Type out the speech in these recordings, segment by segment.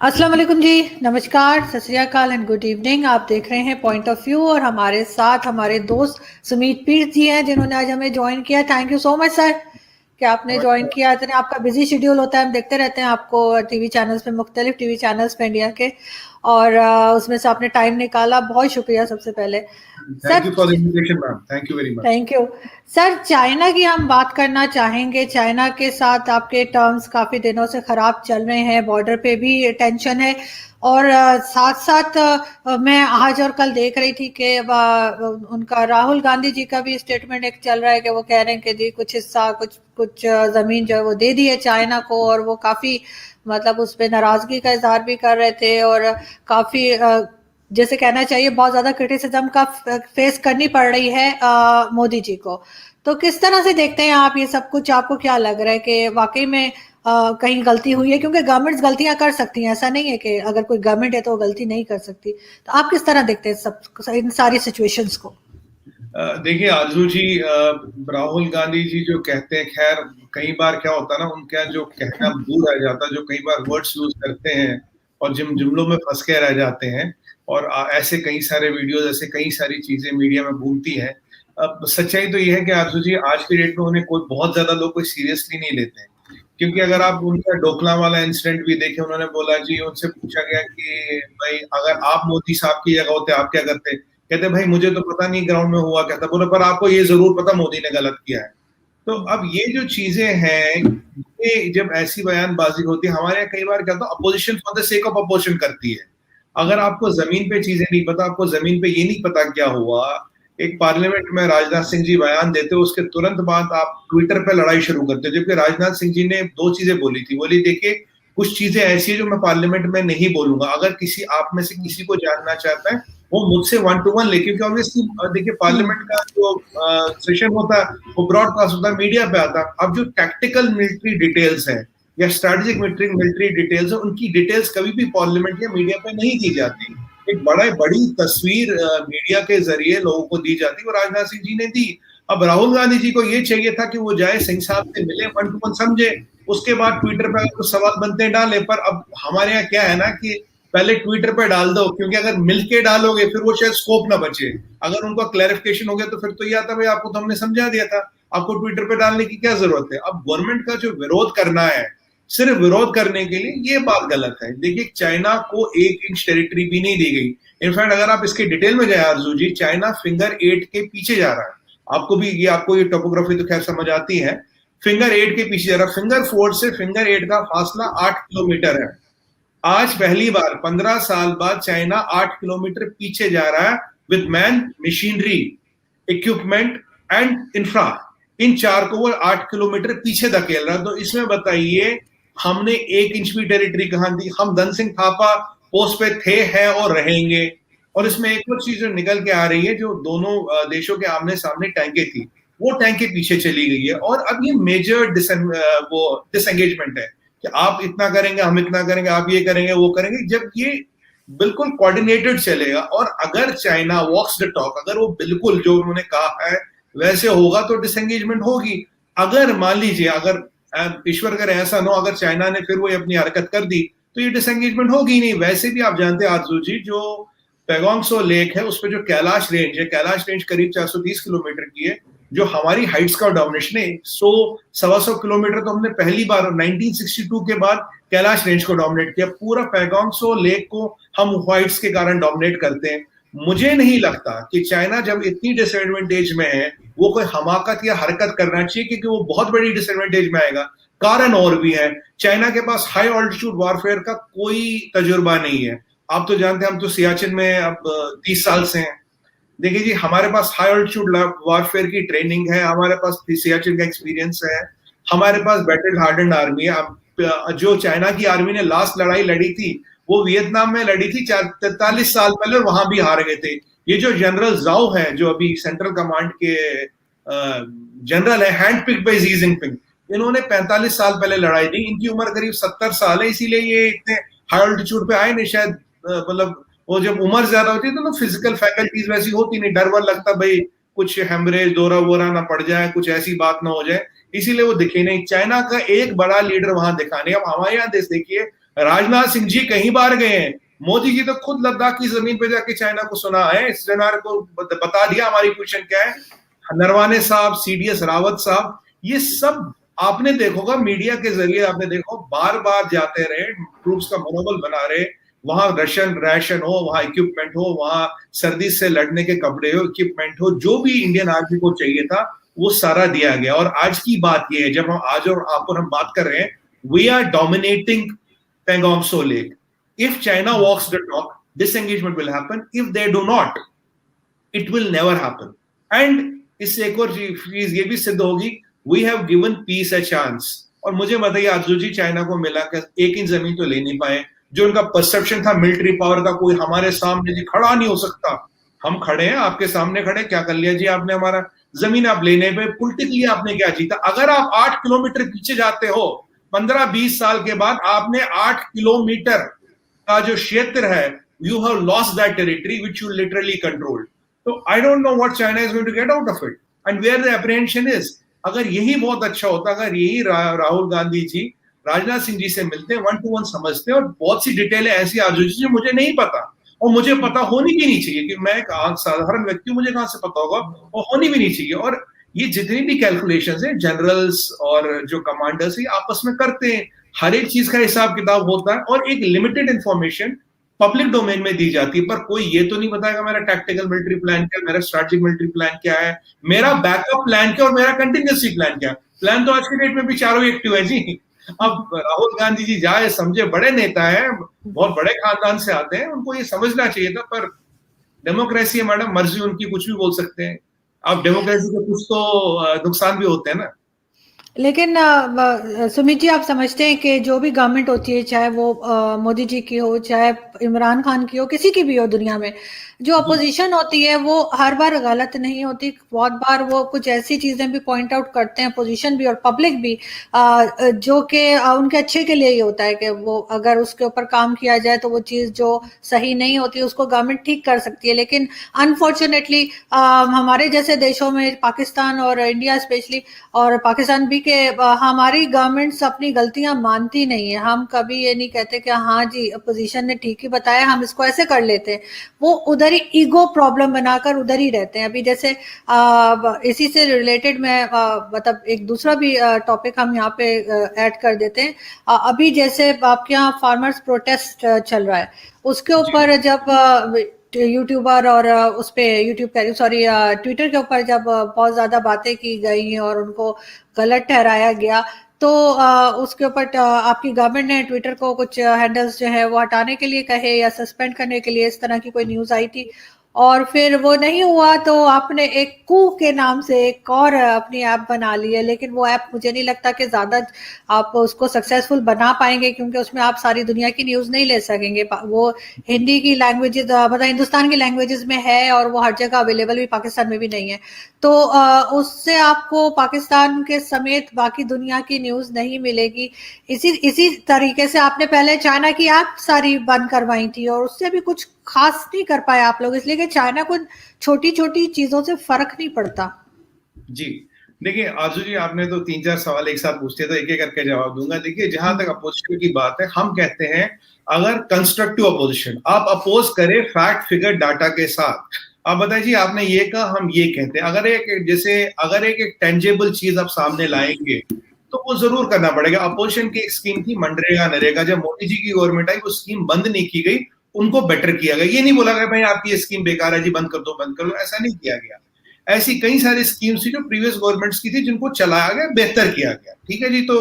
अस्सलाम वालेकुम जी, नमस्कार, सत श्री अकाल एंड गुड इवनिंग। आप देख रहे हैं पॉइंट ऑफ व्यू और हमारे साथ हमारे दोस्त सुमीत पीर जी हैं जिन्होंने आज हमें ज्वाइन किया। Thank you so much sir कि आपने ज्वाइन नमस्कार। किया। इतने आपका बिजी शेड्यूल होता है, हम देखते रहते हैं आपको टीवी चैनल्स पे, मुख्तलिफ टीवी चैनल्स पे इंडिया के, और उसमें से आपने टाइम निकाला, बहुत शुक्रिया सबसे पहले thank sir. You for the invitation ma'am, thank you very much. Thank you sir. China की हम बात करना चाहेंगे। चाइना के साथ आपके टर्म्स काफ़ी दिनों से ख़राब चल रहे हैं, बॉर्डर पे भी टेंशन है, और साथ साथ मैं आज और कल देख रही थी कि उनका राहुल गांधी जी का भी स्टेटमेंट एक चल रहा है कि वो कह रहे हैं कि जी कुछ हिस्सा, कुछ कुछ ज़मीन जो है वो दे दी है चाइना को, और वो काफ़ी मतलब उस पर नाराज़गी का इजहार भी कर रहे थे, और काफ़ी जैसे कहना चाहिए बहुत ज्यादा क्रिटिसिज्म का फेस करनी पड़ रही है मोदी जी को। तो किस तरह से देखते हैं आप ये सब कुछ? आपको क्या लग रहा है कि वाकई में कहीं गलती हुई है? क्योंकि गवर्नमेंट्स गलतियां कर सकती हैं, ऐसा नहीं है कि अगर कोई गवर्नमेंट है तो वो गलती नहीं कर सकती। तो आप किस तरह देखते हैं सब इन सारी सिचुएशंस को? देखिए आरजू जी, राहुल गांधी जी जो कहते हैं, खैर कई बार क्या होता है ना, उनका जो कहना भूल रह जाता है, जो कई बार वर्ड्स यूज करते हैं और जिन जुमलों में फंस के रह जाते हैं, और ऐसे कई सारे वीडियोस, ऐसे कई सारी चीजें मीडिया में भूलती हैं। अब सच्चाई तो ये है कि आरजू जी, आज की डेट में उन्हें कोई बहुत ज्यादा लोग कोई सीरियसली नहीं लेते हैं। क्योंकि अगर आप उनका डोकला वाला इंसिडेंट भी देखें, उन्होंने बोला जी, उनसे पूछा गया कि भाई अगर आप मोदी साहब की जगह होते आप क्या करते? कहते भाई मुझे तो पता नहीं ग्राउंड में हुआ क्या था। बोले पर आपको ये जरूर पता मोदी ने गलत किया है। तो अब ये जो चीजें हैं, ये जब ऐसी बयानबाजी होती है, हमारे यहाँ कई बार क्या होता है, opposition for the sake of opposition करती है। अगर आपको जमीन पे चीजें नहीं पता, आपको जमीन पे ये नहीं पता क्या हुआ, एक पार्लियामेंट में राजनाथ सिंह जी बयान देते, उसके तुरंत बाद आप ट्विटर पे लड़ाई शुरू करते, जबकि राजनाथ सिंह जी ने दो चीजें बोली थी। बोली देखिए, कुछ चीजें ऐसी है जो मैं पार्लियामेंट में नहीं बोलूंगा, अगर किसी आप में से किसी को जानना चाहता है वो मुझसे 1 to 1 ले, क्योंकि ऑब्वियसली देखिए पार्लियामेंट का जो सेशन होता है वो ब्रॉडकास्ट होता है, मीडिया पे आता है। अब जो टैक्टिकल मिलिट्री डिटेल्स है या स्ट्रेटेजिक मिलिट्री डिटेल्स है, उनकी डिटेल्स कभी भी पार्लियामेंट या मीडिया पे नहीं दी जाती। एक बड़ी तस्वीर मीडिया के जरिए लोगों को दी जाती, वो राजनाथ सिंह जी ने दी। अब राहुल गांधी जी को ये चाहिए था कि वो जाए, सिंह साहब से मिले, 1 to 1 समझे, उसके बाद ट्विटर पर कुछ सवाल बनते डाले। पर अब हमारे यहाँ क्या है ना कि पहले ट्विटर पे डाल दो, क्योंकि अगर मिलके डालोगे फिर वो शायद स्कोप ना बचे। अगर उनका क्लैरिफिकेशन हो गया तो फिर तो ये आता भाई आपको तो हमने समझा दिया था, आपको ट्विटर पे डालने की क्या जरूरत है। अब गवर्नमेंट का जो विरोध करना है सिर्फ विरोध करने के लिए, ये बात गलत है। देखिए चाइना को 1 इंच टेरिटरी भी नहीं दी गई। इनफैक्ट अगर आप इसके डिटेल में जाए आरजू जी, चाइना फिंगर 8 के पीछे जा रहा है। आपको ये टोपोग्राफी तो खैर समझ आती है। फिंगर 8 के पीछे जा रहा है। फिंगर 4 से फिंगर 8 का फासला 8 किलोमीटर है। आज पहली बार 15 साल बाद चाइना 8 किलोमीटर पीछे जा रहा है, with man, machinery, equipment and infra. इन चार को वो 8 किलोमीटर पीछे धकेल रहा है। तो इसमें बताइए, हमने 1 इंच भी टेरिटरी कहां दी? हम धन सिंह थापा पोस्ट पे थे, हैं और रहेंगे। और इसमें एक और चीज जो निकल के आ रही है, जो दोनों देशों के आमने सामने टैंके थी, वो टैंके पीछे चली गई है। और अब ये मेजर वो डिसएंगेजमेंट है कि आप इतना करेंगे, हम इतना करेंगे, आप ये करेंगे, वो करेंगे, जब ये बिल्कुल कोऑर्डिनेटेड चलेगा। और अगर चाइना वॉक्स द टॉक, अगर वो बिल्कुल जो उन्होंने कहा है वैसे होगा, तो डिसएंगेजमेंट होगी। अगर मान लीजिए, अगर ईश्वर करे ऐसा ना हो, अगर चाइना ने फिर वो अपनी हरकत कर दी, तो ये डिसएंगेजमेंट होगी नहीं। वैसे भी आप जानते हैं आरजू जी, जो पैगोंग सो लेक है उस पर जो कैलाश रेंज है, कैलाश रेंज करीब 430 किलोमीटर की है। जो हमारी हाइट्स का डोमिनेशन है 100-125 किलोमीटर, तो हमने पहली बार 1962 के बाद कैलाश रेंज को डोमिनेट किया। पूरा पैगोंग सो लेक को हम हाइट्स के कारण डोमिनेट करते हैं। मुझे नहीं लगता कि चाइना जब इतनी डिसएडवांटेज में है, वो कोई हमाकत या हरकत करना चाहिए, क्योंकि वो बहुत बड़ी डिसएडवांटेज में आएगा। कारण और भी है, चाइना के पास हाई ऑल्टीट्यूड वॉरफेयर का कोई तजुर्बा नहीं है। आप तो जानते हैं, हम तो सियाचिन में अब 30 साल से हैं। देखिए जी, हमारे पास हाई ऑल्टीट्यूड वॉरफेयर की ट्रेनिंग है, हमारे पास सियाचिन का एक्सपीरियंस है, हमारे पास बैटल हार्डन आर्मी है। अब जो चाइना की आर्मी ने लास्ट लड़ाई लड़ी थी, वो वियतनाम में लड़ी थी 43 साल पहले, वहां भी हार गए थे। ये जो जनरल जाओ है, जो अभी सेंट्रल कमांड के जनरल है, hand pick by Xi Jinping, इन्होंने 45 साल पहले लड़ाई दी। इनकी उम्र करीब 70 साल है, इसीलिए ये इतने हाई ऑल्टीट्यूड पे आए नहीं। शायद मतलब वो जब उम्र ज्यादा होती है तो ना फिजिकल फैकल्टीज वैसी होती नहीं, डर वर लगता भाई कुछ हेमरेज दौरा वोरा ना पड़ जाए, कुछ ऐसी बात ना हो जाए, इसीलिए वो दिखे नहीं। चाइना का एक बड़ा लीडर वहां दिखा नहीं। अब हमारे यहाँ देश देखिए, राजनाथ सिंह जी कई बार गए हैं, मोदी जी तो खुद लद्दाख की जमीन पे जाके चाइना को सुना है, इस जनार को बता दिया हमारी पोजीशन क्या है। नरवाने साहब, सीडीएस रावत साहब, ये सब आपने देखोगा मीडिया के जरिए, आपने देखो बार बार जाते रहे, ट्रूप्स का मनोबल बना रहे, वहां राशन हो, वहां इक्विपमेंट हो, वहां सर्दी से लड़ने के कपड़े हो, इक्विपमेंट हो, जो भी इंडियन आर्मी को चाहिए था वो सारा दिया गया। और आज की बात ये है, जब हम आज और आप और हम बात कर रहे हैं, we are dominating Pangong Tso Lake. If China walks the talk, disengagement will happen. If they do not, it will never happen. And इससे एक और चीज ये भी सिद्ध होगी, we have given peace a chance. और मुझे बताइए आजू जी चाइना को मिला कि एक इंच जमीन तो ले नहीं पाए। जो उनका परसेप्शन था मिलिट्री पावर का, कोई हमारे सामने जी खड़ा नहीं हो सकता, हम खड़े हैं, आपके सामने खड़े, क्या कर लिया जी आपने, हमारा जमीन आप लेने पे पॉलिटिकली आपने क्या जीता। अगर आप 8 किलोमीटर पीछे जाते हो 15-20 साल के बाद, आपने 8 किलोमीटर का जो क्षेत्र है, you have lost that territory which you literally controlled. तो I don't know what China is going to get out of it and where the apprehension is. अगर यही बहुत अच्छा होता, अगर यही राहुल गांधी जी राजनाथ सिंह जी से मिलते, 1 to 1 समझते, और बहुत सी डिटेलें ऐसी आजू जो मुझे नहीं पता और मुझे पता होनी भी नहीं चाहिए, कि मैं एक साधारण व्यक्ति हूं, मुझे कहां से पता होगा, और होनी भी नहीं चाहिए। और ये जितनी भी कैलकुलेशंस हैं जनरल्स और जो कमांडर्स है आपस में करते हैं, हर एक चीज का हिसाब किताब होता है, और एक लिमिटेड इंफॉर्मेशन पब्लिक डोमेन में दी जाती है। पर कोई ये तो नहीं बताएगा मेरा टैक्टिकल मिलिट्री प्लान क्या है, मेरा स्ट्रेटेजिक मिलिट्री प्लान क्या है, मेरा बैकअप प्लान क्या और मेरा कंटिजेंसी प्लान क्या है। प्लान तो आज के डेट में भी चारों एक्टिव है जी। अब राहुल गांधी जी जाए, समझे, बड़े नेता है, बहुत बड़े खानदान से आते हैं, उनको ये समझना चाहिए था। पर डेमोक्रेसी है मैडम, मर्जी उनकी, कुछ भी बोल सकते हैं। अब डेमोक्रेसी के कुछ तो नुकसान भी होते हैं ना। लेकिन सुमित जी, आप समझते हैं कि जो भी गवर्नमेंट होती है, चाहे वो मोदी जी की हो, चाहे इमरान खान की हो, किसी की भी हो दुनिया में, जो अपोजिशन होती है वो हर बार गलत नहीं होती। बहुत बार वो कुछ ऐसी चीजें भी पॉइंट आउट करते हैं, अपोजिशन भी और पब्लिक भी, जो कि उनके अच्छे के लिए ही होता है, कि वो अगर उसके ऊपर काम किया जाए तो वो चीज जो सही नहीं होती उसको गवर्नमेंट ठीक कर सकती है। लेकिन अनफॉर्चुनेटली हमारे जैसे देशों में, पाकिस्तान और इंडिया स्पेशली, और पाकिस्तान भी, के हमारी गवर्नमेंट्स अपनी गलतियां मानती नहीं है। हम कभी ये नहीं कहते कि हाँ जी अपोजिशन ने ठीक ही बताया, हम इसको ऐसे कर लेते हैं। वो उधर ही ईगो प्रॉब्लम बनाकर उधर ही रहते हैं। अभी जैसे इसी से रिलेटेड मैं मतलब एक दूसरा भी टॉपिक हम यहाँ पे ऐड कर देते हैं। अभी जैसे आपके यहाँ फार्मर्स प्रोटेस्ट चल रहा है, उसके ऊपर जब यूट्यूबर और उस पे ट्विटर के ऊपर जब बहुत ज्यादा बातें की गई और उनको गलत ठहराया गया, तो उसके ऊपर आपकी गवर्नमेंट ने ट्विटर को कुछ हैंडल्स जो है वो हटाने के लिए कहे या सस्पेंड करने के लिए, इस तरह की कोई न्यूज आई थी। और फिर वो नहीं हुआ तो आपने एक कू के नाम से एक और अपनी ऐप बना ली है। लेकिन वो ऐप मुझे नहीं लगता कि ज्यादा आप उसको सक्सेसफुल बना पाएंगे, क्योंकि उसमें आप सारी दुनिया की न्यूज नहीं ले सकेंगे। वो हिंदी की लैंग्वेजेस, मतलब हिंदुस्तान की लैंग्वेजेस में है, और वो हर जगह अवेलेबल भी पाकिस्तान में भी नहीं है। तो उससे आपको पाकिस्तान के समेत बाकी दुनिया की न्यूज नहीं मिलेगी। इसी तरीके से आपने पहले चाइना की ऐप सारी बंद करवाई थी, और उससे भी कुछ खास नहीं कर पाए आप लोग, इसलिए कि चाइना को छोटी छोटी चीजों से फर्क नहीं पड़ता। जी देखिए आजू जी, आपने तो 3-4 सवाल एक साथ पूछते, तो एक एक करके जवाब दूंगा। देखिए जहां तक अपोजिशन की बात है, हम कहते हैं अगर कंस्ट्रक्टिव अपोजिशन, आप अपोज करें फैक्ट फिगर डाटा के साथ। आप बताइए जी, आपने ये कहा, हम ये कहते हैं, अगर एक टेंजेबल चीज आप सामने लाएंगे तो वो जरूर करना पड़ेगा। अपोजिशन की एक स्कीम थी मनरेगा नरेगा, जब मोदी जी की गवर्नमेंट आई वो स्कीम बंद नहीं की गई, उनको बेटर किया गया। ये नहीं बोला गया भाई आपकी ये स्कीम बेकार है जी, बंद कर दो, ऐसा नहीं किया गया। ऐसी कई सारी स्कीम्स थी जो प्रीवियस गवर्नमेंट्स की थी, जिनको चलाया गया, बेहतर किया गया। ठीक है जी। तो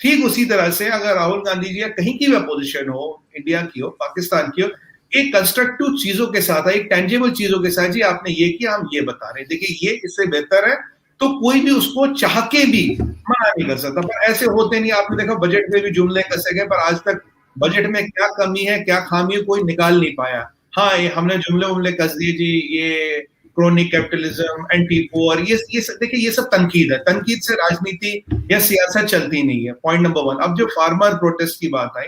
ठीक उसी तरह से अगर राहुल गांधी जी या कहीं की भी अपोजिशन हो, इंडिया की हो, पाकिस्तान की हो, एक कंस्ट्रक्टिव चीजों के साथ, एक टेंजेबल चीजों के साथ, जी आपने ये किया, हम ये बता रहे हैं, देखिए ये इससे बेहतर है, तो कोई भी उसको चाह के भी मना नहीं कर सकता। पर ऐसे होते नहीं, आपने देखा बजट में भी जुमले कसे गए, पर आज तक बजट में क्या कमी है, क्या खामी है, कोई निकाल नहीं पाया। हाँ, हमने जुमले उमले कस दिए जी, ये क्रोनिक कैपिटलिज्म, एंटी पोर, ये देखिए ये सब तनकीद है। तनकीद से राजनीति या सियासत चलती नहीं है। Point number 1। अब जो फार्मर प्रोटेस्ट की बात आई,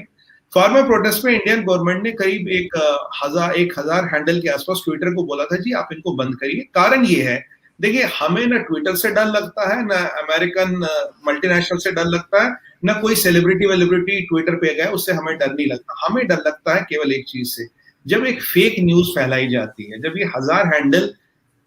फार्मर प्रोटेस्ट में इंडियन गवर्नमेंट ने करीब 1,000 हैंडल के आसपास ट्विटर को बोला था जी आप इनको बंद करिए। कारण ये है, देखिए हमें ना ट्विटर से डर लगता है, ना अमेरिकन मल्टीनेशनल से डर लगता है, ना कोई सेलिब्रिटी वेलिब्रिटी ट्विटर पे गए, उससे हमें डर नहीं लगता। हमें डर लगता है केवल एक चीज से, जब एक फेक न्यूज फैलाई जाती है, जब ये 1000 हैंडल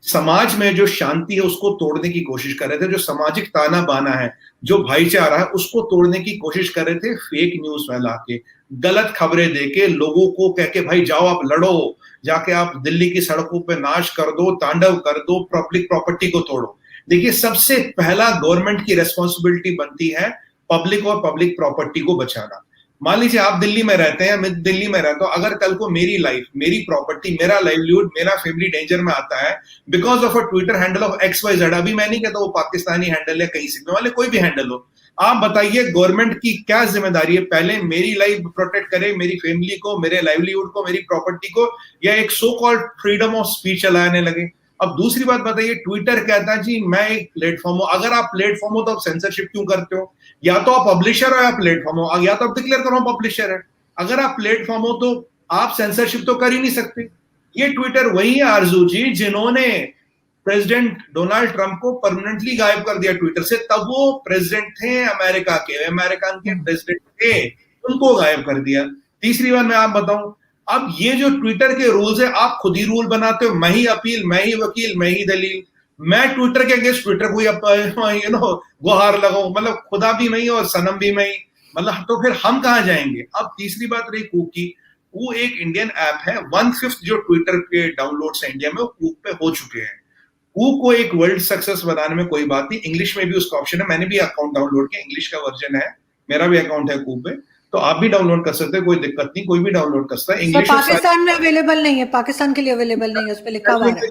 समाज में जो शांति है उसको तोड़ने की कोशिश कर रहे थे, जो सामाजिक ताना बाना है, जो भाईचारा है उसको तोड़ने की कोशिश कर रहे थे, फेक न्यूज फैला के, गलत खबरें देके, लोगों को कह के भाई जाओ आप लड़ो, जाके आप दिल्ली की सड़कों पे नाश कर दो, तांडव कर दो, पब्लिक प्रॉपर्टी को तोड़ो। देखिए, सबसे पहला गवर्नमेंट की रेस्पॉन्सिबिलिटी बनती है पब्लिक और पब्लिक प्रॉपर्टी को बचाना। मान लीजिए आप दिल्ली में रहते हैं, मैं दिल्ली में रहता हूं, अगर कल को मेरी लाइफ, मेरी प्रॉपर्टी, मेरा लाइवलीहुड, मेरा फैमिली डेंजर में आता है because of a Twitter handle of XYZ, अभी मैं नहीं कहता वो पाकिस्तानी हैंडल है, कहीं से वाले कोई भी हैंडल हो, आप बताइए गवर्नमेंट की क्या जिम्मेदारी है? पहले मेरी लाइफ प्रोटेक्ट करे, मेरी फैमिली को, मेरे लाइवलीहुड को, मेरी प्रॉपर्टी को, या एक so called freedom of speech चलाने लगे? अब दूसरी बात बताइए, ट्विटर कहता है जी मैं एक प्लेटफॉर्म हूं। अगर आप प्लेटफॉर्म हो तो आप सेंसरशिप क्यों करते हो? या तो आप पब्लिशर हो या प्लेटफॉर्म हो, या तो आप डिक्लेयर करो पब्लिशर है। अगर आप प्लेटफॉर्म हो तो आप सेंसरशिप तो कर ही नहीं सकते। ये ट्विटर वही है आरजू जी जिन्होंने प्रेसिडेंट डोनाल्ड ट्रंप को परमानेंटली गायब कर दिया ट्विटर से। तब वो प्रेसिडेंट थे अमेरिका के, अमेरिका के प्रेसिडेंट थे, उनको गायब कर दिया। तीसरी बात मैं आप बताऊं, अब ये जो ट्विटर के रूल्स है, आप खुद ही रूल बनाते हो, मैं ही अपील, मैं ही वकील, मैं ही दलील, मैं ट्विटर के अगेंस्ट ट्विटर को गुहार लगाऊं, मतलब खुदा भी मैं ही और सनम भी मैं ही, मतलब तो फिर हम कहां जाएंगे? अब तीसरी बात रही कूक की। कू एक इंडियन ऐप है, 1/5 जो ट्विटर के डाउनलोड्स है इंडिया में वो कूक पे हो चुके हैं। कूक को एक वर्ल्ड सक्सेस बनाने में कोई बात नहीं, इंग्लिश में भी उसका ऑप्शन है, मैंने भी अकाउंट डाउनलोड किया, इंग्लिश का वर्जन है, मेरा भी अकाउंट है कूक पे, तो आप भी डाउनलोड कर सकते हैं, कोई दिक्कत नहीं, कोई भी डाउनलोड कर सकता है। इंग्लिश पाकिस्तान में अवेलेबल नहीं है, पाकिस्तान के लिए अवेलेबल नहीं है, उस पर लिखा हुआ है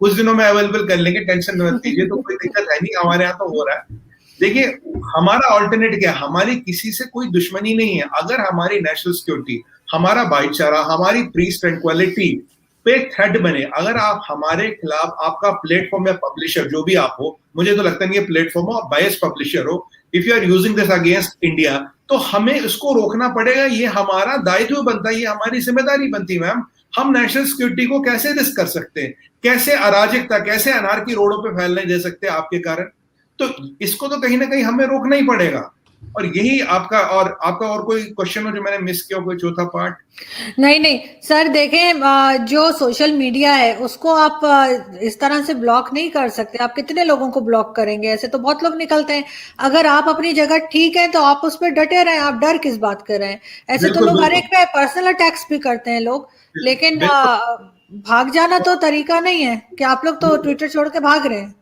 कुछ दिनों में अवेलेबल कर लेंगे, टेंशन मत लीजिए, तो कोई दिक्कत है नहीं, हमारे यहाँ तो हो रहा है। देखिए, हमारा ऑल्टरनेट क्या है? हमारी किसी से कोई दुश्मनी नहीं है। अगर हमारी नेशनल सिक्योरिटी, हमारा भाईचारा, हमारी पीस ट्रैंक्विलिटी पे थ्रेट बने, अगर आप हमारे खिलाफ, आपका प्लेटफॉर्म या पब्लिशर जो भी आप हो, मुझे तो लगता नहीं है प्लेटफॉर्म हो, आप बायस पब्लिशर हो, if you are using this against India, तो हमें इसको रोकना पड़ेगा। ये हमारा दायित्व बनता है, ये हमारी जिम्मेदारी बनती है। मैम, हम नेशनल सिक्योरिटी को कैसे रिस्क कर सकते हैं? कैसे अराजकता, कैसे अनारकी रोडों पे फैलने दे सकते हैं आपके कारण? तो इसको तो कहीं ना कहीं हमें रोकना ही पड़ेगा। और यही आपका और कोई क्वेश्चन हो जो मैंने मिस किया, कोई चौथा पार्ट? नहीं सर, देखें, जो सोशल मीडिया है उसको आप इस तरह से ब्लॉक नहीं कर सकते। आप कितने लोगों को ब्लॉक करेंगे? ऐसे तो बहुत लोग निकलते हैं। अगर आप अपनी जगह ठीक है तो आप उस पर डटे रहें, आप डर किस बात कर रहे हैं? ऐसे तो लोग हर एक पे पर्सनल अटैक्स भी करते हैं लोग, लेकिन भाग जाना तो तरीका नहीं है कि आप लोग तो ट्विटर छोड़ के भाग रहे हैं।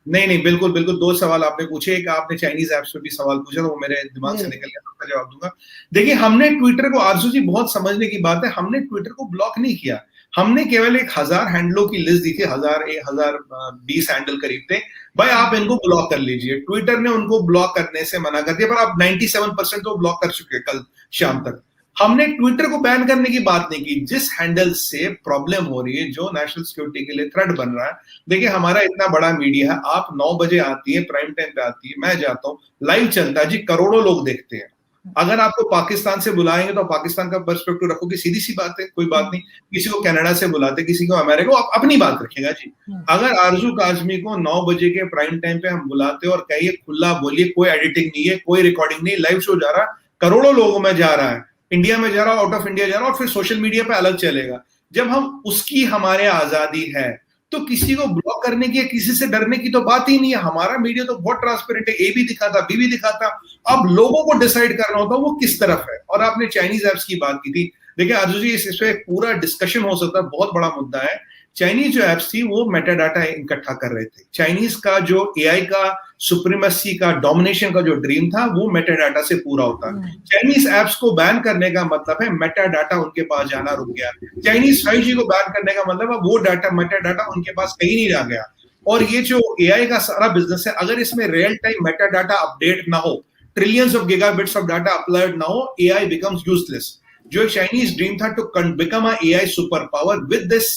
नहीं, बिल्कुल। दो सवाल आपने पूछे, एक आपने चाइनीज ऐप्स पे भी सवाल पूछा, तो वो मेरे दिमाग से निकल गया, सबका जवाब दूंगा। देखिए, हमने ट्विटर को, आरजू जी बहुत समझने की बात है, हमने ट्विटर को ब्लॉक नहीं किया, हमने केवल एक 1000 हैंडलों की लिस्ट दी थी, 1020 हैंडल करीब थे, भाई आप इनको ब्लॉक कर लीजिए। ट्विटर ने उनको ब्लॉक करने से मना कर दिया, पर आप 97% तो ब्लॉक कर चुके कल शाम तक। हमने ट्विटर को बैन करने की बात नहीं की। जिस हैंडल से प्रॉब्लम हो रही है, जो नेशनल सिक्योरिटी के लिए थ्रेट बन रहा है, देखिए हमारा इतना बड़ा मीडिया है, आप 9 बजे आती है, प्राइम टाइम पे आती है, मैं जाता हूँ, लाइव चलता है जी, करोड़ों लोग देखते हैं। अगर आपको पाकिस्तान से बुलाएंगे तो पाकिस्तान का पर्सपेक्टिव रखोगे, सीधी सी बात है, कोई बात नहीं। किसी को कनाडा से बुलाते, किसी को अमेरिका, आप अपनी बात रखिएगा जी। अगर आरजू काजमी को 9 बजे के प्राइम टाइम पे हम बुलाते और कहिए खुला बोलिए, कोई एडिटिंग नहीं है, कोई रिकॉर्डिंग नहीं, लाइव शो जा रहा है, करोड़ों लोगों में जा रहा है, इंडिया में जा रहा है, आउट ऑफ इंडिया जा रहा है, और फिर सोशल मीडिया पे अलग चलेगा। जब हम उसकी हमारे आजादी है, तो किसी को ब्लॉक करने की, किसी से डरने की तो बात ही नहीं है। हमारा मीडिया तो बहुत ट्रांसपेरेंट है, ए भी दिखाता, बी भी दिखाता। अब लोगों को डिसाइड करना होता वो किस तरफ है। और आपने चाइनीज ऐप्स की बात की थी, देखिए आरजू जी, इस पे पूरा डिस्कशन हो सकता है, बहुत बड़ा मुद्दा है। चाइनीज जो एप्स थी वो मेटा डाटा इकट्ठा कर रहे थे। चाइनीज का जो एआई का सुप्रीमेसी का, डोमिनेशन का जो ड्रीम था, वो मेटा डाटा से पूरा होता। चाइनीज एप्स को बैन करने का मतलब है मेटा डाटा उनके पास जाना रुक गया। चाइनीज 5G को बैन करने का मतलब है वो डाटा, मेटा डाटा उनके पास कहीं नहीं रह गया। और ये जो एआई का सारा बिजनेस है, अगर इसमें real time meta data update ना हो, trillions of gigabits of data upload ना हो, एआई बिकम्स यूजलेस। जो एक चाइनीज ड्रीम था to become a AI super power, with this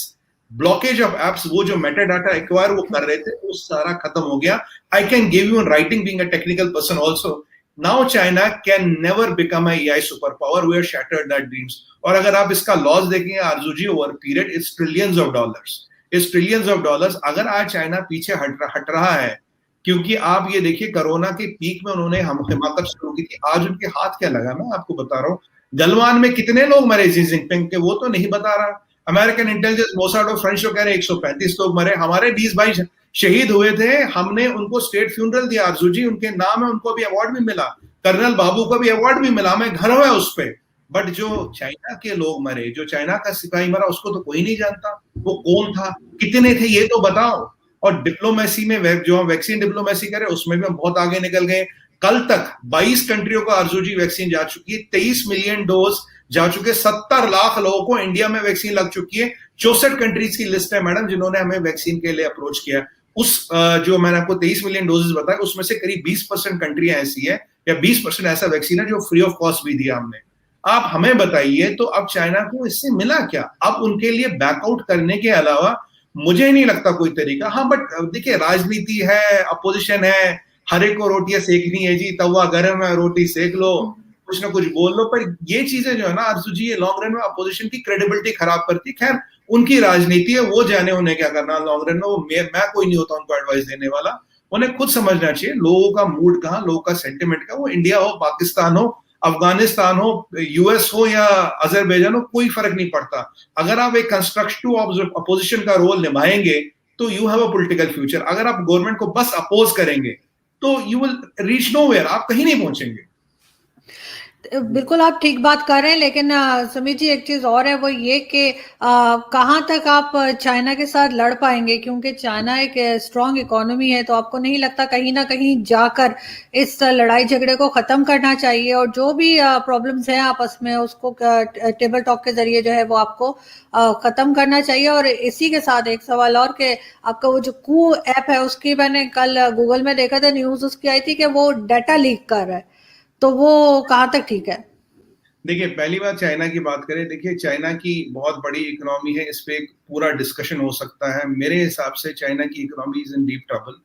blockage of apps, वो जो मेटा डाटा एक्वायर वो कर रहे थे, वो सारा खत्म हो गया। I can give you in writing, being a technical person also, now China can never become a AI super power, we have shattered that dreams. और अगर आप इसका लॉस देखेंगे Arzoo ji, over period it's trillions of dollars, it's trillions of dollars. अगर आज China पीछे हट रहा है क्योंकि आप ये देखिए कोरोना के पीक में उन्होंने हम हिमाकत शुरू की थी, आज उनके हाथ क्या लगा, मैं आपको बता रहा हूँ। गलवान में कितने लोग मरे जी जिनपिंग के, वो तो नहीं बता रहा। अमेरिकन इंटेलिजेंस मोसाड और फ्रेंच कह रहे 135 लोग मरे, हमारे 20 भाई शहीद हुए थे, हमने उनको स्टेट फ्यूनरल दिया आरजू जी, उनके नाम है, उनको भी अवार्ड भी मिला, कर्नल बाबू को भी अवार्ड भी मिला, मैं घर है उस पे। बट जो चाइना के लोग मरे, जो चाइना का सिपाही मरा, उसको तो कोई नहीं जानता, वो कौन था, कितने थे, ये तो बताओ। और डिप्लोमेसी में जो हम वैक्सीन डिप्लोमेसी करें उसमें भी हम बहुत आगे निकल गए। कल तक 22 कंट्रियों को आरजू जी वैक्सीन जा चुकी है, 23 मिलियन डोज जा चुके, 70 लाख लोगों को इंडिया में वैक्सीन लग चुकी है। 64 कंट्रीज की लिस्ट है मैडम जिन्होंने हमें वैक्सीन के लिए अप्रोच किया। उस जो मैंने आपको 23 मिलियन डोजेस बताया, उसमें से करीब 20% कंट्रियां ऐसी है या 20% ऐसा वैक्सीन है जो फ्री ऑफ कॉस्ट भी दिया हमने। आप हमें बताइए, तो अब चाइना को इससे मिला क्या? अब उनके लिए बैकआउट करने के अलावा मुझे नहीं लगता कोई तरीका। हाँ, बट देखिए राजनीति है, अपोजिशन है, हर एक को रोटियां सेकनी है जी, तवा गर्म है, रोटी सेक लो, कुछ ना कुछ बोल लो। पर ये चीजें जो है ना आरजू जी, ये लॉन्ग रन में अपोजिशन की क्रेडिबिलिटी खराब करती। खैर उनकी राजनीति है, वो जाने उन्हें क्या करना लॉन्ग रन में, वो मैं कोई नहीं होता उनको एडवाइस देने वाला। उन्हें खुद समझना चाहिए लोगों का मूड कहाँ, लोगों का सेंटिमेंट का। वो इंडिया हो, पाकिस्तान हो, अफगानिस्तान हो, यूएस हो या अजरबैजान हो, कोई फर्क नहीं पड़ता। अगर आप एक कंस्ट्रक्टिव अपोजिशन का रोल निभाएंगे तो you have a political future. अगर आप गवर्नमेंट को बस अपोज करेंगे तो यू विल रीच नोवेयर, आप कहीं नहीं पहुंचेंगे। बिल्कुल आप ठीक बात कर रहे हैं, लेकिन सुमित जी एक चीज और है, वो ये कि कहाँ तक आप चाइना के साथ लड़ पाएंगे, क्योंकि चाइना एक स्ट्रांग इकोनॉमी है। तो आपको नहीं लगता कहीं ना कहीं जाकर इस लड़ाई झगड़े को खत्म करना चाहिए, और जो भी प्रॉब्लम्स हैं आपस में उसको टेबल टॉक के जरिए जो है वो आपको खत्म करना चाहिए। और इसी के साथ एक सवाल और कि आपका वो जो कू ऐप है, उसकी मैंने कल गूगल में देखा था, न्यूज उसकी आई थी कि वो डाटा लीक कर रहा है, तो वो कहाँ तक ठीक है? देखिए पहली बात चाइना की बात करें, देखिए चाइना की बहुत बड़ी इकोनॉमी है, इस पे एक पूरा डिस्कशन हो सकता है। मेरे हिसाब से चाइना की economy is in deep trouble,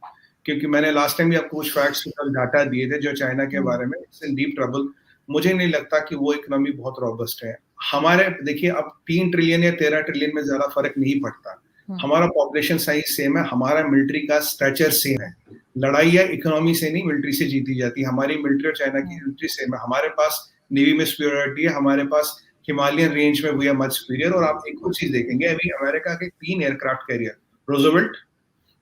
क्योंकि मैंने लास्ट टाइम भी आपको कुछ फैक्ट्स डाटा दिए थे जो चाइना के बारे में, इट्स इन डीप ट्रबल। मुझे नहीं लगता कि वो इकोनॉमी बहुत रॉबस्ट है। हमारे देखिए अब 3 ट्रिलियन या 13 ट्रिलियन में ज्यादा फर्क नहीं पड़ता, हमारा पॉपुलेशन साइज सेम है, हमारा मिलिट्री का स्ट्रक्चर सेम है। लड़ाई या इकोनॉमी से नहीं, मिलिट्री से जीती जाती है। हमारी मिलिट्री और चाइना की मिलिट्री सेम है, हमारे पास नेवी में सुपीरियरिटी है, हमारे पास हिमालयन रेंज में वी आर मच सुपीरियर। और आप एक और चीज देखेंगे, अभी अमेरिका के 3 एयरक्राफ्ट कैरियर, रोजवेल्ट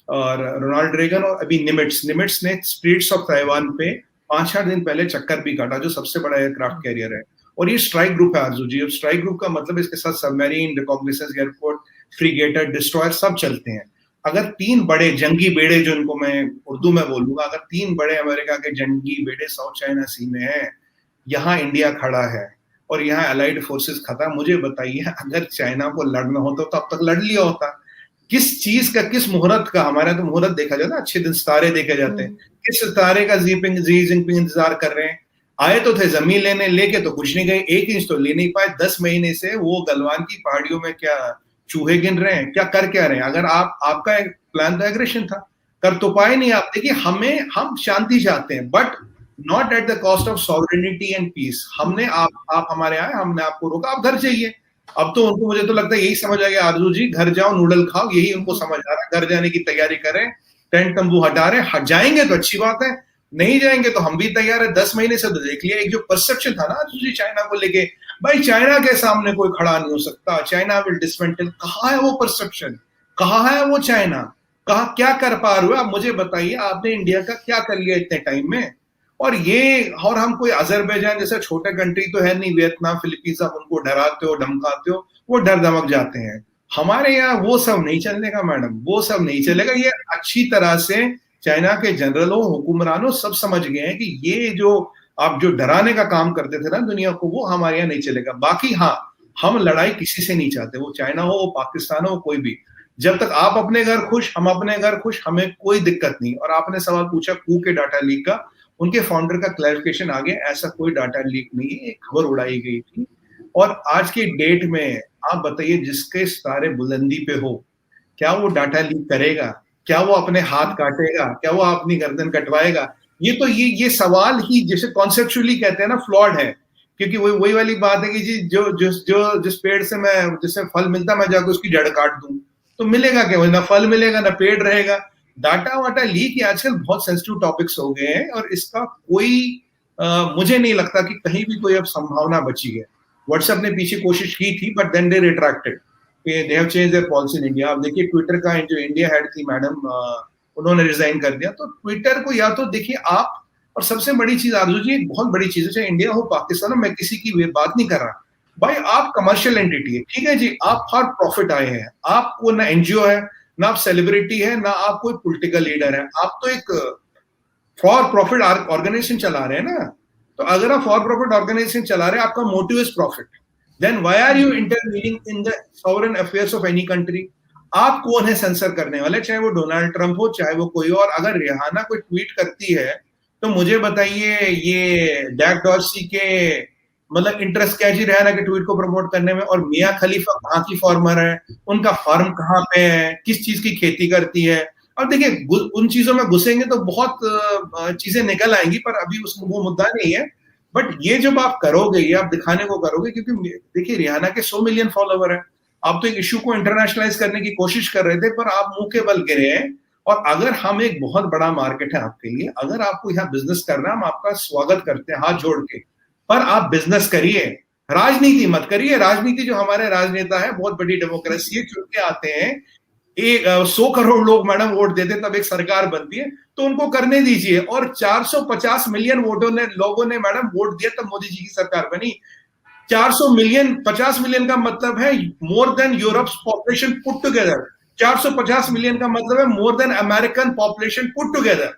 और रोनाल्ड रेगन और अभी निमिट्स ने स्ट्रेट्स ऑफ ताइवान पे 5-8 दिन पहले चक्कर भी काटा, जो सबसे बड़ा एयरक्राफ्ट कैरियर है। और ये स्ट्राइक ग्रुप है आरजू जी। अब स्ट्राइक ग्रुप का मतलब इसके साथ सबमरीन, रिकॉग्निसेंस एयरपोर्ट, फ्रीगेटर, डिस्ट्रॉयर सब चलते हैं। अगर 3 बड़े जंगी बेड़े, जो इनको मैं उर्दू में बोलूंगा, अगर 3 बड़े अमेरिका के जंगी बेड़े साउथ चाइना सी में है, यहाँ इंडिया खड़ा है और यहाँ अलाइड फोर्सेस खड़ा, मुझे बताइए अगर चाइना को लड़ना होता तो अब तक लड़ लिया होता। किस चीज का, किस मुहूर्त का, हमारे तो मुहूर्त देखा जाता है, अच्छे दिन सितारे देखे जाते हैं, किस सितारे का जी जिनपिंग इंतजार कर रहे हैं। आए तो थे जमीन लेने, लेके तो कुछ नहीं गए, 1 इंच तो ले नहीं पाए। 10 महीने से वो गलवान की पहाड़ियों में क्या चूहे गिन रहे हैं, क्या कर क्या रहे हैं? अगर आपका एक प्लान तो एग्रेशन था, कर तो पाए नहीं आप। देखिए हम शांति चाहते हैं, but not at the cost of sovereignty and peace. हमने आप हमारे आए, हमने आपको रोका, आप घर जाइए। अब तो उनको, मुझे तो लगता है यही समझ आ गया आरजू जी, घर जाओ नूडल खाओ, यही उनको समझ आ रहा है। घर जाने की तैयारी करें, टेंट तंबू हटा रहे, हट जाएंगे तो अच्छी बात है, नहीं जाएंगे तो हम भी तैयार है। 10 महीने से तो देख लिया, एक जो परसेप्शन था ना आरजू जी चाइना को लेके, भाई चाइना के सामने कोई खड़ा नहीं हो सकता, चाइना विल डिसमेंटल। कहाँ है वो परसेप्शन, कहाँ है वो चाइना, कहाँ क्या कर पा रहे हो आप? मुझे बताइए आपने इंडिया का क्या कर लिया इतने टाइम में? और हम कोई अजरबैजान जैसा छोटा कंट्री तो है नहीं, वियतनाम, फिलीपींस, आप उनको डराते हो, धमकाते हो, वो डर धमक जाते हैं। हमारे यहाँ वो सब नहीं चलेगा मैडम, वो सब नहीं चलेगा। ये अच्छी तरह से चाइना के जनरलों, हुक्मरानों सब समझ गए हैं कि ये जो आप जो डराने का काम करते थे ना दुनिया को, वो हमारे यहाँ नहीं चलेगा। बाकी हाँ, हम लड़ाई किसी से नहीं चाहते, वो चाइना हो, वो पाकिस्तान हो, कोई भी। जब तक आप अपने घर खुश, हम अपने घर खुश, हमें कोई दिक्कत नहीं। और आपने सवाल पूछा कू के डाटा लीक का, उनके फाउंडर का क्लैरिफिकेशन आ गया, ऐसा कोई डाटा लीक नहीं है, एक खबर उड़ाई गई थी। और आज के डेट में आप बताइए, जिसके सितारे बुलंदी पे हो, क्या वो डाटा लीक करेगा? क्या वो अपने हाथ काटेगा? क्या वो अपनी गर्दन कटवाएगा? ये सवाल ही जैसे कॉन्सेप्चुअली कहते हैं ना, फ्लॉड है। क्योंकि वही वाली बात है कि जी जिस पेड़ से मैं, जिससे फल मिलता, मैं जाकर उसकी जड़ काट दूं तो मिलेगा क्या? ना फल मिलेगा, ना पेड़ रहेगा। डाटा वाटा लीक ये आजकल बहुत सेंसिटिव टॉपिक्स हो गए हैं और इसका कोई मुझे नहीं लगता कि कहीं भी कोई अब संभावना बची है। व्हाट्सएप ने पीछे कोशिश की थी but then they retracted, they have change their policy in India. आप देखिए ट्विटर का जो इंडिया हेड थी मैडम, उन्होंने रिजाइन कर दिया। तो ट्विटर को या तो देखिए आप, और सबसे बड़ी चीज आरजू जी, एक बहुत बड़ी चीज है, चाहे इंडिया हो पाकिस्तान हो, मैं किसी की बात नहीं कर रहा भाई, आप कमर्शियल एंटिटी है, ठीक है जी, आप फॉर प्रॉफिट आए हैं, आपको ना एनजीओ है, ना आप सेलिब्रिटी है, ना आप कोई पॉलिटिकल लीडर है, आप तो एक फॉर प्रॉफिट ऑर्गेनाइजेशन चला रहे हैं ना। तो अगर आप फॉर प्रॉफिट ऑर्गेनाइजेशन चला रहे हैं, आपका motive is profit, then why are you intervening in the sovereign affairs of any country? आप कौन है सेंसर करने वाले, चाहे वो डोनाल्ड ट्रंप हो, चाहे वो कोई और। अगर रिहाना कोई ट्वीट करती है तो मुझे बताइए ये जैक डॉर्सी के मतलब इंटरेस्ट क्या जी रिहाना के ट्वीट को प्रमोट करने में? और मियां खलीफा कहाँ की फार्मर है, उनका फार्म कहाँ पे है, किस चीज की खेती करती है? और देखिए उन चीजों में घुसेंगे तो बहुत चीजें निकल आएंगी, पर अभी वो मुद्दा नहीं है। बट ये जब आप करोगे, ये आप दिखाने को करोगे, क्योंकि देखिए रिहाना के 100 मिलियन फॉलोवर है, आप तो एक इश्यू को इंटरनेशनलाइज करने की कोशिश कर रहे थे, पर आप मुंह के बल गिरे हैं। और अगर हम एक बहुत बड़ा मार्केट है आपके लिए, अगर आपको यहाँ बिजनेस करना, हम आपका स्वागत करते हैं हाथ जोड़ के, पर आप बिजनेस करिए, राजनीति मत करिए। राजनीति जो हमारे राजनेता है, बहुत बड़ी डेमोक्रेसी है, चुन के आते हैं, 100 करोड़ लोग मैडम वोट देते तब एक सरकार बनती है, तो उनको करने दीजिए। और 450 मिलियन लोगों ने मैडम वोट दिया तब मोदी जी की सरकार बनी। 400 मिलियन, 50 मिलियन का मतलब है more than Europe population put together. 450 million का मतलब है more than American population put together.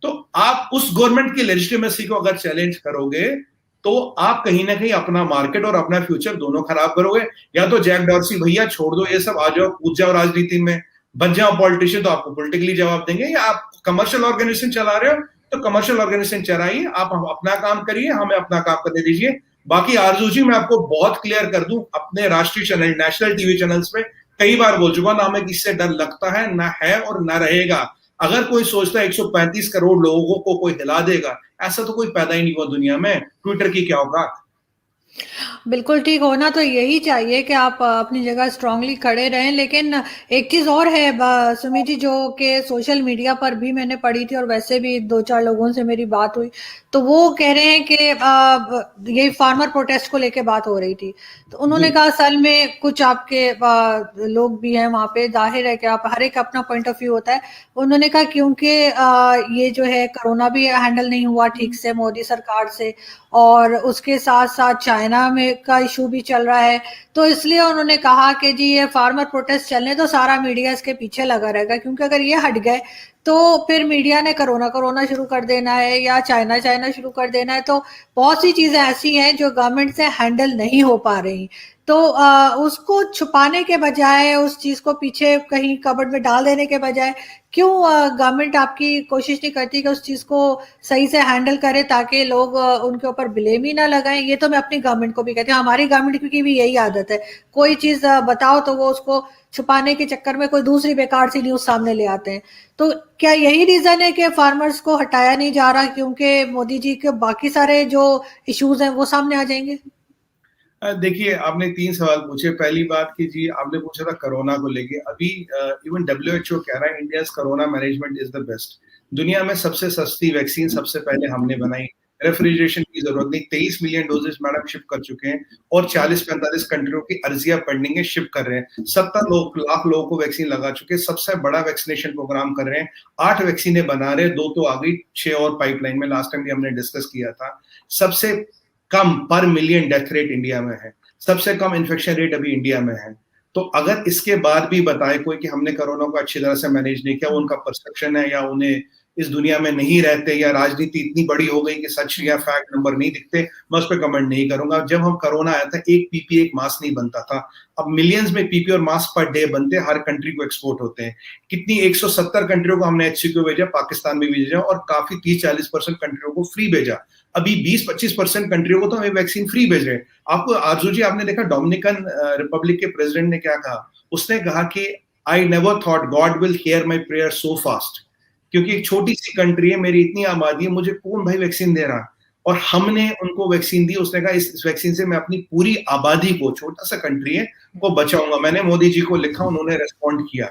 तो आप उस गवर्नमेंट की लेजिटिमेसी को अगर चैलेंज करोगे, तो आप कहीं ना कहीं अपना मार्केट और अपना फ्यूचर दोनों खराब करोगे। या तो जैक डॉर्सी भैया छोड़ दो ये सब, आ जाओ, कूद जाओ राजनीति में, बन जाओ पॉलिटिशियन, तो आपको पॉलिटिकली जवाब देंगे। या आप कमर्शियल ऑर्गेनाइजेशन चला रहे हो तो कमर्शियल ऑर्गेनाइजेशन चलाइए, आप अपना काम करिए, हमें अपना काम करने दीजिए। बाकी आरजू जी मैं आपको बहुत क्लियर कर दूं, अपने राष्ट्रीय चैनल, नेशनल टीवी चैनल्स पे कई बार बोल चुका, ना हमें किससे डर लगता है, ना है और ना रहेगा। अगर कोई सोचता है 135 करोड़ लोगों को कोई हिला देगा, ऐसा तो कोई पैदा ही नहीं हुआ दुनिया में। ट्विटर की क्या औकात। बिल्कुल ठीक होना तो यही चाहिए कि आप अपनी जगह स्ट्रांगली खड़े रहें। लेकिन एक चीज़ और है सुमित जी, जो कि सोशल मीडिया पर भी मैंने पढ़ी थी और वैसे भी 2-4 लोगों से मेरी बात हुई, तो वो कह रहे हैं कि ये फार्मर प्रोटेस्ट को लेके बात हो रही थी, तो उन्होंने कहा असल में कुछ आपके लोग भी हैं वहाँ पे, जाहिर है कि आप हर एक अपना पॉइंट ऑफ व्यू होता है। उन्होंने कहा क्योंकि ये जो है कोरोना भी हैंडल नहीं हुआ ठीक से मोदी सरकार से, और उसके साथ साथ चाइना में का इशू भी चल रहा है, तो इसलिए उन्होंने कहा कि जी ये फार्मर प्रोटेस्ट चलने तो सारा मीडिया इसके पीछे लगा रहेगा, क्योंकि अगर ये हट गए तो फिर मीडिया ने कोरोना शुरू कर देना है या चाइना शुरू कर देना है। तो बहुत सी चीजें ऐसी हैं जो गवर्नमेंट से हैंडल नहीं हो पा रही, तो उसको छुपाने के बजाय, उस चीज को पीछे कहीं कबर्ड में डाल देने के बजाय, क्यों गवर्नमेंट आपकी कोशिश नहीं करती कि उस चीज को सही से हैंडल करे, ताकि लोग उनके ऊपर ब्लेम ही ना लगाएं। ये तो मैं अपनी गवर्नमेंट को भी कहती हूँ, हमारी गवर्नमेंट की भी यही आदत है, कोई चीज बताओ तो वो उसको छुपाने के चक्कर में कोई दूसरी बेकार सी न्यूज सामने ले आते हैं। तो क्या यही रीजन है कि फार्मर्स को हटाया नहीं जा रहा, क्योंकि मोदी जी के बाकी सारे जो इश्यूज हैं वो सामने आ जाएंगे? देखिए आपने 3 सवाल पूछे। पहली बात की जी, आपने पूछा था कोरोना को लेके। अभी इवन WHO कह रहा है India corona management is the best. दुनिया में सबसे सस्ती वैक्सीन सबसे पहले हमने बनाई, रेफ्रिजरेशन की जरूरत नहीं। 23 मिलियन डोजेस मैडम शिप कर चुके हैं और 40-45 कंट्रियों की अर्जियां पेंडिंग है, शिप कर रहे हैं। 70 लाख लोगों को वैक्सीन लगा चुके हैं, सबसे बड़ा वैक्सीनेशन प्रोग्राम कर रहे हैं। 8 वैक्सीनें बना रहे हैं, 2 तो आ गई, 6 और पाइपलाइन में, लास्ट टाइम भी हमने डिस्कस किया था। सबसे कम पर मिलियन डेथ रेट इंडिया में है, सबसे कम इन्फेक्शन रेट अभी इंडिया में है। तो अगर इसके बाद भी बताए कोई कि हमने कोरोना को अच्छी तरह से मैनेज नहीं किया, उनका परसेप्शन है या उन्हें इस दुनिया में नहीं रहते, या राजनीति इतनी बड़ी हो गई कि सच या फैक्ट नंबर नहीं दिखते, मैं उस पर कमेंट नहीं करूंगा। जब हम कोरोना आया था, एक पीपी एक मास्क नहीं बनता था, अब मिलियंस में पीपी और मास्क पर डे बनते, हर कंट्री को एक्सपोर्ट होते हैं। कितनी 170 कंट्रियों को हमने HCQ भेजा, पाकिस्तान में भेजा, और काफी 30-40% कंट्रियों को फ्री भेजा। अभी 20-25% कंट्रियों को तो हमें वैक्सीन फ्री भेज रहे हैं। आपको आरजू जी, आपने देखा डोमिनिकन रिपब्लिक के प्रेसिडेंट ने क्या कहा? उसने कहा कि I never thought God will hear my prayer so fast, क्योंकि एक छोटी सी कंट्री है, मेरी इतनी आबादी है, मुझे कौन भाई वैक्सीन दे रहा? और हमने उनको वैक्सीन दी। उसने कहा इस वैक्सीन से मैं अपनी पूरी आबादी को, छोटा सा कंट्री है, को बचाऊंगा। मैंने मोदी जी को लिखा, उन्होंने रेस्पॉन्ड किया।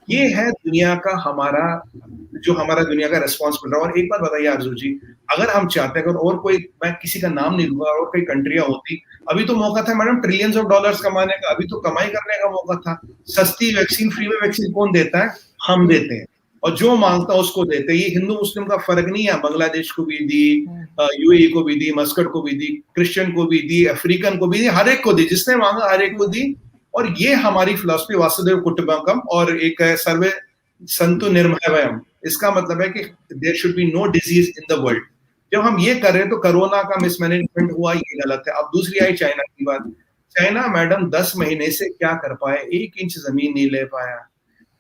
ये है दुनिया का हमारा दुनिया का रेस्पॉन्स मिल रहा है। और एक बात बताइए आरजू जी, अगर हम चाहते हैं, अगर और कोई, मैं किसी का नाम नहीं लूंगा, और कोई कंट्रियां होती, अभी तो मौका था मैडम ट्रिलियंस ऑफ डॉलर्स कमाने का, अभी तो कमाई करने का मौका था। सस्ती वैक्सीन, फ्री में वैक्सीन कौन देता है? हम देते हैं, और जो मांगता है उसको देते हैं। ये हिंदू मुस्लिम का फर्क नहीं है, बांग्लादेश को भी दी, यूएई को भी दी, मस्कट को भी दी, क्रिश्चियन को भी दी, अफ्रीकन को भी दी, हर एक को दी, जिसने मांगा हर एक को दी। और ये हमारी फिलॉसफी वासुदेव कुटुंबकम, और एक सर्वे संतु निर्भयम। इसका मतलब है कि there should be no disease in the world. जब हम ये कर रहे हैं तो कोरोना का मिसमैनेजमेंट हुआ, ये गलत है। अब दूसरी आई चाइना की बात। चाइना मैडम 10 महीने से क्या कर पाए? 1 इंच जमीन नहीं ले पाया।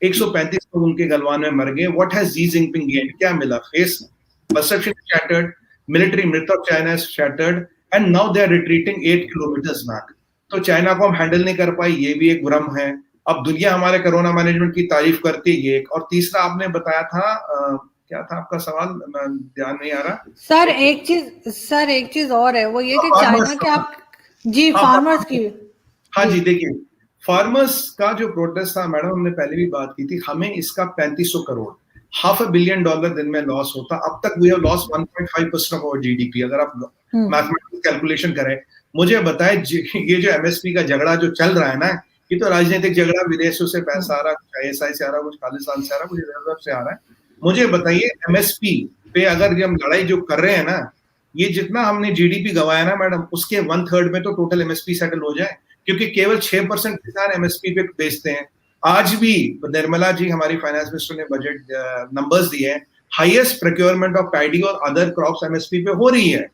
135 लोग उनके गलवान में मर गए। What has Xi Jinping gained? क्या मिला? Face perception shattered, military myth of China is shattered, and now they are retreating 8 kilometers back. तो चाइना को हम हैंडल नहीं कर पाए, ये भी एक भ्रम है। अब दुनिया हमारे कोरोना मैनेजमेंट की तारीफ करती है, ये। और तीसरा आपने बताया था, क्या था आपका सवाल? ध्यान नहीं आ रहा सर। एक चीज और है, वो ये कि चाइना के आप जी फार्मर्स की। हाँ जी, देखिए फार्मर्स का जो प्रोटेस्ट था मैडम, हमने पहले भी बात की थी, हमें इसका 3500 करोड़, $500 बिलियन दिन में लॉस होता। अब तक we have loss 1.5% of our GDP, अगर आप मैथमेटिकल कैलकुलेशन करें। मुझे बताए, ये जो एमएसपी का झगड़ा जो चल रहा है ना, ये तो राजनीतिक झगड़ा, विदेशों से पैसा आ रहा, कुछ आईएसआई से आ रहा, कुछ खालिस्तान से आ रहा, कुछ इधर से आ रहा है। मुझे बताइए, एमएसपी पे अगर हम लड़ाई जो कर रहे हैं ना, ये जितना हमने जीडीपी गवाया ना मैडम, उसके 1/3 में तो टोटल एमएसपी सेटल हो जाए, क्योंकि केवल 6% किसान एमएसपी पे बेचते हैं। आज भी निर्मला जी, हमारी फाइनेंस मिनिस्टर, ने बजट नंबर्स दिए हैं, हाईएस्ट प्रोक्योरमेंट ऑफ पैडी और अदर क्रॉप्स एमएसपी पे हो रही है।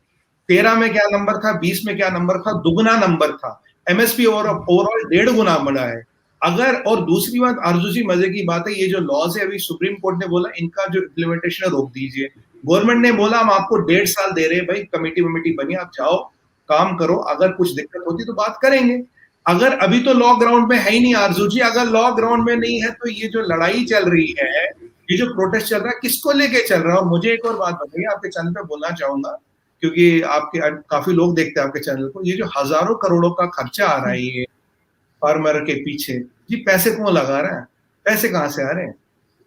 13 में क्या नंबर था, 20 में क्या नंबर था? दुगना नंबर था। एमएसपी ओवरऑल 1.5 गुना बढ़ा है। अगर, और दूसरी बात आरजू जी, मजे की बात है, ये जो लॉज है, अभी सुप्रीम कोर्ट ने बोला इनका जो इम्प्लीमेंटेशन है रोक दीजिए। गवर्नमेंट ने बोला हम आपको 1.5 साल दे रहे हैं, भाई कमेटी बनी, आप जाओ काम करो, अगर कुछ दिक्कत होती तो बात करेंगे। अगर अभी तो लॉ ग्राउंड में है ही नहीं आरजू जी, अगर लॉ ग्राउंड में नहीं है तो ये जो लड़ाई चल रही है, ये जो प्रोटेस्ट चल रहा है, किसको लेके चल रहा है? मुझे एक और बात बताइए, आपके चैनल पे बोलना चाहूंगा, क्योंकि आपके काफी लोग देखते हैं आपके चैनल को, ये जो हजारों करोड़ों का खर्चा आ रहा है ये फार्मर के पीछे, जी पैसे कौन लगा रहा है? पैसे कहाँ से आ रहे हैं?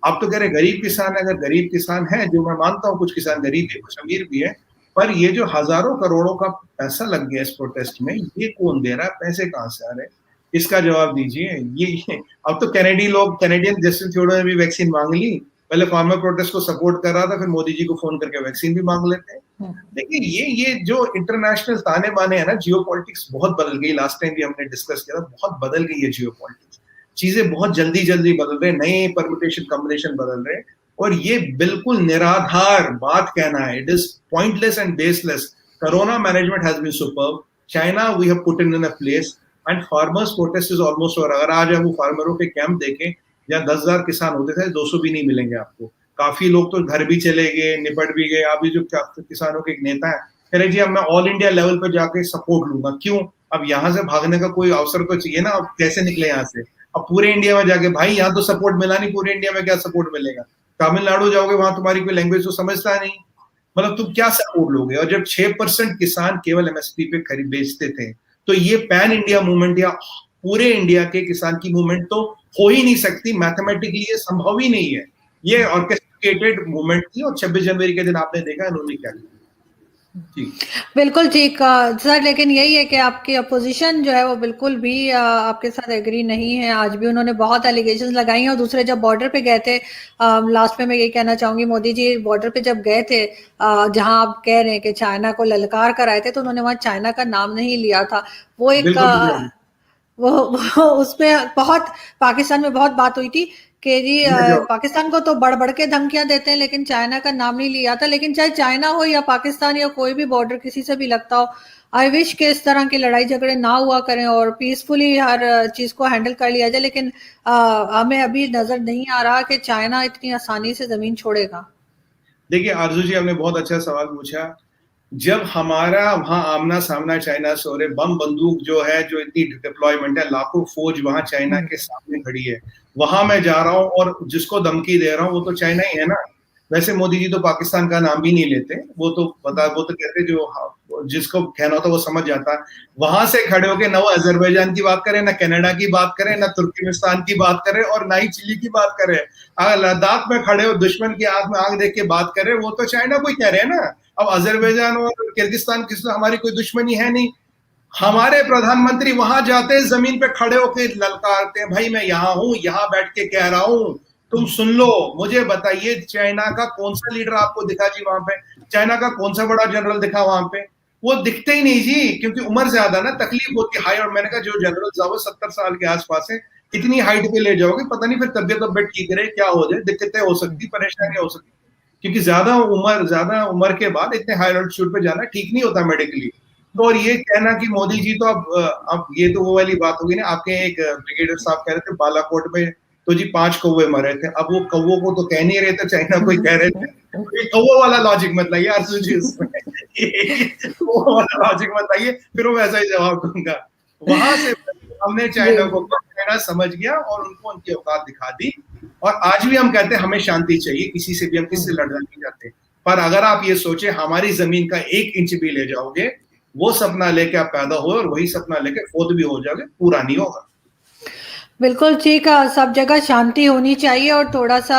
आप तो कह रहे गरीब किसान है। अगर गरीब किसान है, जो मैं मानता हूँ, कुछ किसान गरीब है, कुछ अमीर भी है, पर ये जो हजारों करोड़ों का पैसा लग गया इस प्रोटेस्ट में, ये कौन दे रहा है? पैसे कहाँ से आ रहे हैं? इसका जवाब दीजिए। ये अब तो कैनेडियन जस्टिन ट्रूडो ने भी वैक्सीन मांग ली। पहले फार्मर प्रोटेस्ट को सपोर्ट कर रहा था, फिर मोदी जी को फोन करके वैक्सीन भी मांग लेते हैं। देखिए, ये जो इंटरनेशनल ताने बाने है ना, जियोपॉलिटिक्स बहुत बदल गई। लास्ट टाइम भी हमने डिस्कस किया था, बहुत बदल गई है जियोपॉलिटिक्स। चीजें बहुत जल्दी बदल रहे, नए परम्यूटेशन कॉम्बिनेशन बदल रहे, और ये बिल्कुल निराधार बात कहना है। It is pointless and baseless. Corona management has been superb. China we have put in a place, and farmers protest is almost over. अगर आज हम फार्मरों के कैंप देखें, जहाँ 10,000 किसान होते थे, 200 भी नहीं मिलेंगे आपको। काफी लोग तो घर भी चले गए, निपट भी गए। अभी जो किसानों के एक नेता है, कह रहे जी अब मैं ऑल इंडिया लेवल पर जाके सपोर्ट लूंगा। क्यों? अब यहाँ से भागने का कोई अवसर तो चाहिए ना, अब कैसे निकले यहाँ से? अब पूरे इंडिया में जाके, भाई यहाँ तो सपोर्ट मिला नहीं, पूरे इंडिया में क्या सपोर्ट मिलेगा? तमिलनाडु जाओगे, वहां तुम्हारी कोई लैंग्वेज तो समझता नहीं, मतलब तुम क्या सपोर्ट लोगे? और जब 6% किसान केवल एमएसपी पे खरीद बेचते थे, तो ये पैन इंडिया मूवमेंट या पूरे इंडिया के किसान की मूवमेंट तो हो ही नहीं सकती। मैथमेटिकली ये संभव ही नहीं है। ये ऑर्केस्ट्रेटेड मूवमेंट थी, और 26 जनवरी के दिन आपने देखा इन्होंने क्या किया। बिल्कुल ठीक सर, लेकिन यही है कि आपकी अपोजिशन जो है वो बिल्कुल भी आपके साथ एग्री नहीं है। आज भी उन्होंने बहुत एलिगेशंस लगाई हैं। और दूसरे, जब बॉर्डर पे गए थे, लास्ट में मैं ये कहना चाहूंगी, मोदी जी बॉर्डर पे जब गए थे, जहां आप कह रहे हैं कि चाइना को ललकार कर आए थे, तो उन्होंने वहां चाइना का नाम नहीं लिया था। वो एक वो उस पे बहुत पाकिस्तान में बहुत बात हुई थी कि जी पाकिस्तान को तो बढ़ बढ़ के धमकियां देते हैं, लेकिन चाइना का नाम नहीं लिया था। लेकिन चाहे चाइना हो या पाकिस्तान या कोई भी बॉर्डर किसी से भी लगता हो, आई विश के इस तरह की लड़ाई झगड़े ना हुआ करें और पीसफुली हर चीज को हैंडल कर लिया जाए। लेकिन हमें अभी नजर नहीं आ रहा कि चाइना इतनी आसानी से जमीन छोड़ेगा। देखिए आरजू जी, आपने बहुत अच्छा सवाल पूछा। जब हमारा वहां आमना सामना चाइना से हो रहे, बम बंदूक जो है, जो इतनी डिप्लॉयमेंट है, लाखों फौज वहां चाइना के सामने खड़ी है, वहां मैं जा रहा हूं और जिसको धमकी दे रहा हूं वो तो चाइना ही है ना। वैसे मोदी जी तो पाकिस्तान का नाम भी नहीं लेते, वो तो कहते जो जिसको कहना होता वो समझ जाता। वहां से खड़े होकर ना वो अजरबैजान की बात करें, ना कनाडा की बात करें, ना तुर्कमेनिस्तान की बात करें और ना ही चिली की बात करें। अगर लद्दाख में खड़े हो दुश्मन की आंख में आंख देख के बात करें, वो तो चाइना को ही कह रहे हैं ना। अब अजरबैजान और किर्गिस्तान किसी हमारी कोई दुश्मनी है नहीं। हमारे प्रधानमंत्री वहां जाते हैं, जमीन पे खड़े होकर ललकारते हैं, भाई मैं यहाँ हूं, यहाँ बैठ के कह रहा हूं, तुम सुन लो। मुझे बताइए चाइना का कौन सा लीडर आपको दिखा जी वहां पे? चाइना का कौन सा बड़ा जनरल दिखा वहां पे? वो दिखते ही नहीं जी, क्योंकि उम्र ज्यादा ना, तकलीफ होती हाई। और मैंने कहा जो जनरल साहब 70 साल के आसपास है, इतनी हाइट पे ले जाओगे, पता नहीं फिर तबियत ठीक रहे, क्या हो जाए, दिक्कतें हो सकती, परेशानियां हो सकती। क्योंकि ज्यादा उम्र के बाद इतने हाई अल्टीट्यूड पे जाना ठीक नहीं होता मेडिकली। तो और ये कहना कि मोदी जी तो अब ये तो वो वाली बात होगी ना, आपके एक ब्रिगेडियर साहब कह रहे थे बालाकोट में तो जी 5 कौवे मरे थे। अब वो कौवों को तो कह नहीं रहे थे, चाइना को ही कह रहे थे। ये कौवों वाला लॉजिक मत लाइए आरजू जी उसमें। कौवों वाला लॉजिक मत लाइए, फिर वो वैसा ही जवाब दूंगा। वहां से हमने चाइना को चाइना समझ गया और उनको उनकी औकात दिखा दी। और आज भी हम कहते हैं हमें शांति चाहिए, किसी से भी हम किससे लड़ना नहीं चाहते। पर अगर आप ये सोचे हमारी जमीन का 1 इंच भी ले जाओगे, वो सपना लेके आप पैदा हुए और वही सपना लेके फोत भी हो जाओगे, पूरा नहीं होगा। बिल्कुल ठीक है, सब जगह शांति होनी चाहिए और थोड़ा सा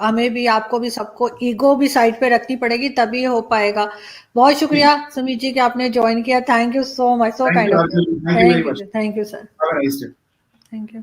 हमें भी, आपको भी, सबको ईगो भी साइड पे रखनी पड़ेगी, तभी हो पाएगा। बहुत शुक्रिया सुमित जी कि आपने ज्वाइन किया। Thank you so much, so kind of you. Thank you sir. Have a nice day. Thank you.